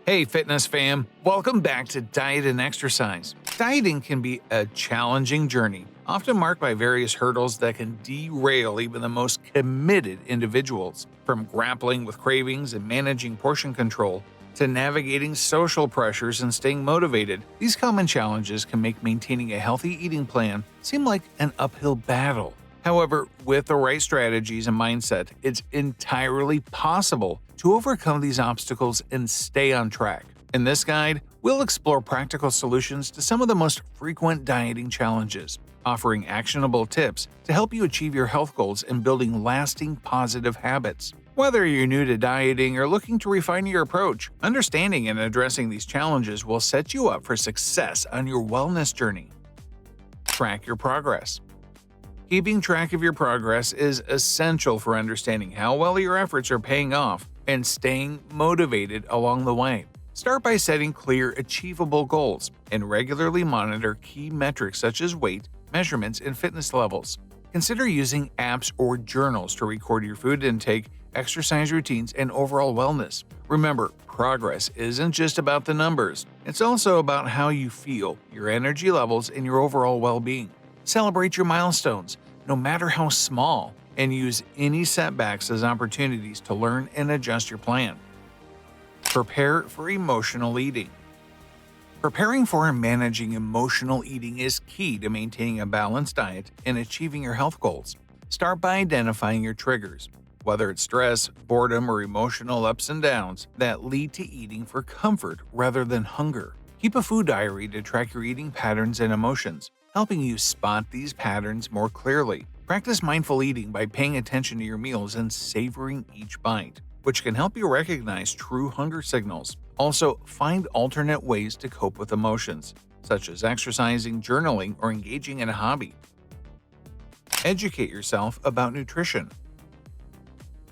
Hey, fitness fam! Welcome back to Diet and Exercise. Dieting can be a challenging journey, often marked by various hurdles that can derail even the most committed individuals. From grappling with cravings and managing portion control, to navigating social pressures and staying motivated, these common challenges can make maintaining a healthy eating plan seem like an uphill battle. However, with the right strategies and mindset, it's entirely possible to overcome these obstacles and stay on track. In this guide, we'll explore practical solutions to some of the most frequent dieting challenges, offering actionable tips to help you achieve your health goals and building lasting positive habits. Whether you're new to dieting or looking to refine your approach, understanding and addressing these challenges will set you up for success on your wellness journey. Track your progress. Keeping track of your progress is essential for understanding how well your efforts are paying off and staying motivated along the way. Start by setting clear, achievable goals and regularly monitor key metrics such as weight, measurements, and fitness levels. Consider using apps or journals to record your food intake, exercise routines, and overall wellness. Remember, progress isn't just about the numbers, it's also about how you feel, your energy levels, and your overall well-being. Celebrate your milestones, no matter how small, and use any setbacks as opportunities to learn and adjust your plan. Prepare for emotional eating. Preparing for and managing emotional eating is key to maintaining a balanced diet and achieving your health goals. Start by identifying your triggers, whether it's stress, boredom, or emotional ups and downs that lead to eating for comfort rather than hunger. Keep a food diary to track your eating patterns and emotions, helping you spot these patterns more clearly. Practice mindful eating by paying attention to your meals and savoring each bite, which can help you recognize true hunger signals. Also, find alternate ways to cope with emotions, such as exercising, journaling, or engaging in a hobby. Educate yourself about nutrition.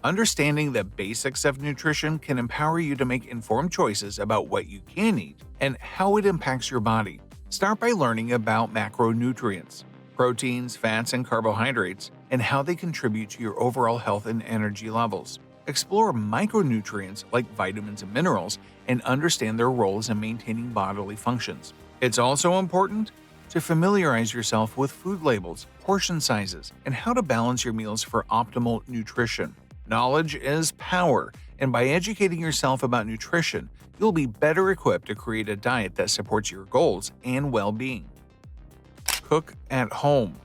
Understanding the basics of nutrition can empower you to make informed choices about what you can eat and how it impacts your body. Start by learning about macronutrients, proteins, fats, and carbohydrates, and how they contribute to your overall health and energy levels. Explore micronutrients like vitamins and minerals and understand their roles in maintaining bodily functions. It's also important to familiarize yourself with food labels, portion sizes, and how to balance your meals for optimal nutrition. Knowledge is power, and by educating yourself about nutrition, you'll be better equipped to create a diet that supports your goals and well-being. Cook at home.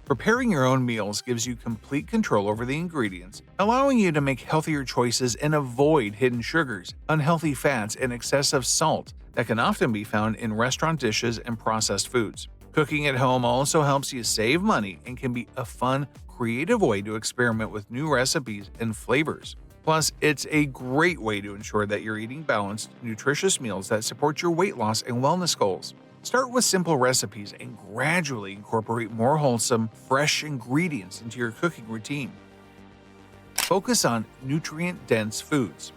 Preparing your own meals gives you complete control over the ingredients, allowing you to make healthier choices and avoid hidden sugars, unhealthy fats, and excessive salt that can often be found in restaurant dishes and processed foods. Cooking at home also helps you save money and can be a fun, creative way to experiment with new recipes and flavors. Plus, it's a great way to ensure that you're eating balanced, nutritious meals that support your weight loss and wellness goals. Start with simple recipes and gradually incorporate more wholesome, fresh ingredients into your cooking routine. Focus on nutrient-dense foods.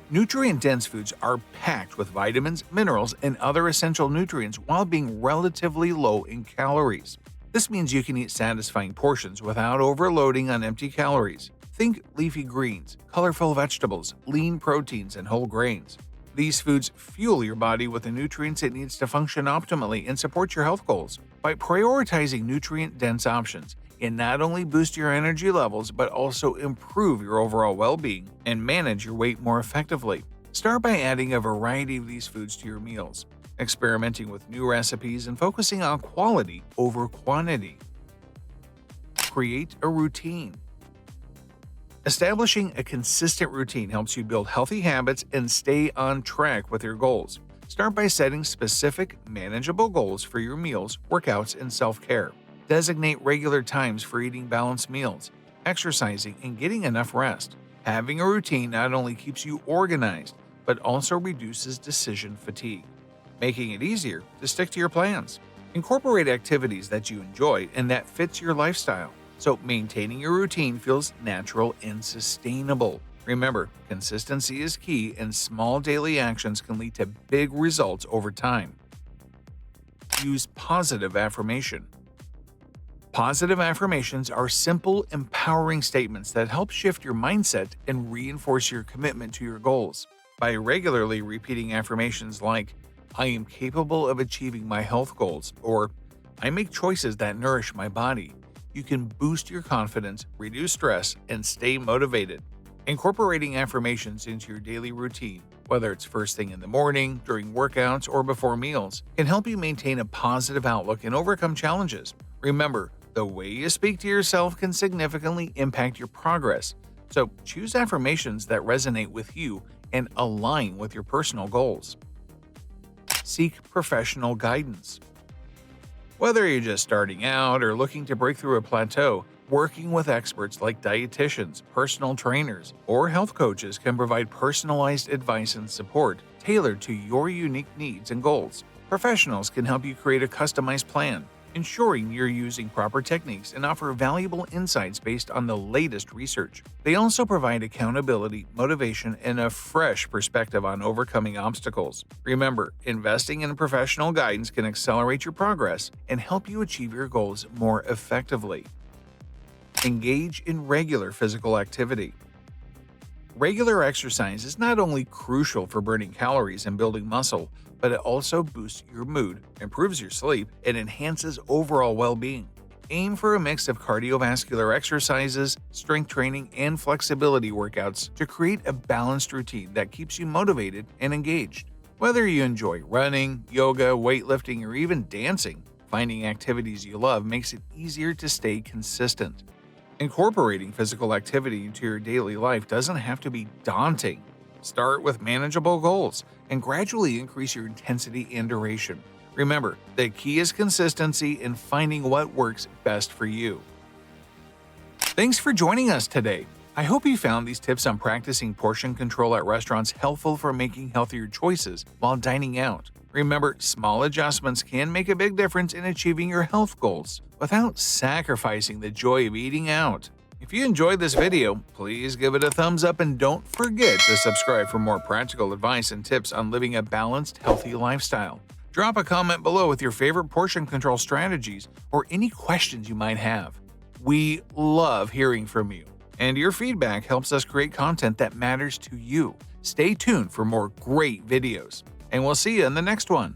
Nutrient-dense foods are packed with vitamins, minerals, and other essential nutrients while being relatively low in calories. This means you can eat satisfying portions without overloading on empty calories. Think leafy greens, colorful vegetables, lean proteins, and whole grains. These foods fuel your body with the nutrients it needs to function optimally and support your health goals. By prioritizing nutrient-dense options, it not only boosts your energy levels but also improve your overall well-being and manage your weight more effectively. Start by adding a variety of these foods to your meals, experimenting with new recipes, and focusing on quality over quantity. Create a routine. Establishing a consistent routine helps you build healthy habits and stay on track with your goals. Start by setting specific, manageable goals for your meals, workouts, and self-care. Designate regular times for eating balanced meals, exercising, and getting enough rest. Having a routine not only keeps you organized, but also reduces decision fatigue, making it easier to stick to your plans. Incorporate activities that you enjoy and that fits your lifestyle, so maintaining your routine feels natural and sustainable. Remember, consistency is key, and small daily actions can lead to big results over time. Use positive affirmation. Positive affirmations are simple, empowering statements that help shift your mindset and reinforce your commitment to your goals. By regularly repeating affirmations like, I am capable of achieving my health goals, or I make choices that nourish my body, you can boost your confidence, reduce stress, and stay motivated. Incorporating affirmations into your daily routine, whether it's first thing in the morning, during workouts, or before meals, can help you maintain a positive outlook and overcome challenges. Remember, the way you speak to yourself can significantly impact your progress. So choose affirmations that resonate with you and align with your personal goals. Seek professional guidance. Whether you're just starting out or looking to break through a plateau, working with experts like dietitians, personal trainers, or health coaches can provide personalized advice and support tailored to your unique needs and goals. Professionals can help you create a customized plan, ensuring you're using proper techniques and offer valuable insights based on the latest research. They also provide accountability, motivation, and a fresh perspective on overcoming obstacles. Remember, investing in professional guidance can accelerate your progress and help you achieve your goals more effectively. Engage in regular physical activity. Regular exercise is not only crucial for burning calories and building muscle, but it also boosts your mood, improves your sleep, and enhances overall well-being. Aim for a mix of cardiovascular exercises, strength training, and flexibility workouts to create a balanced routine that keeps you motivated and engaged. Whether you enjoy running, yoga, weightlifting, or even dancing, finding activities you love makes it easier to stay consistent. Incorporating physical activity into your daily life doesn't have to be daunting. Start with manageable goals and gradually increase your intensity and duration. Remember, the key is consistency and finding what works best for you. Thanks for joining us today. I hope you found these tips on practicing portion control at restaurants helpful for making healthier choices while dining out. Remember, small adjustments can make a big difference in achieving your health goals without sacrificing the joy of eating out. If you enjoyed this video, please give it a thumbs up and don't forget to subscribe for more practical advice and tips on living a balanced, healthy lifestyle. Drop a comment below with your favorite portion control strategies or any questions you might have. We love hearing from you, and your feedback helps us create content that matters to you. Stay tuned for more great videos, and we'll see you in the next one.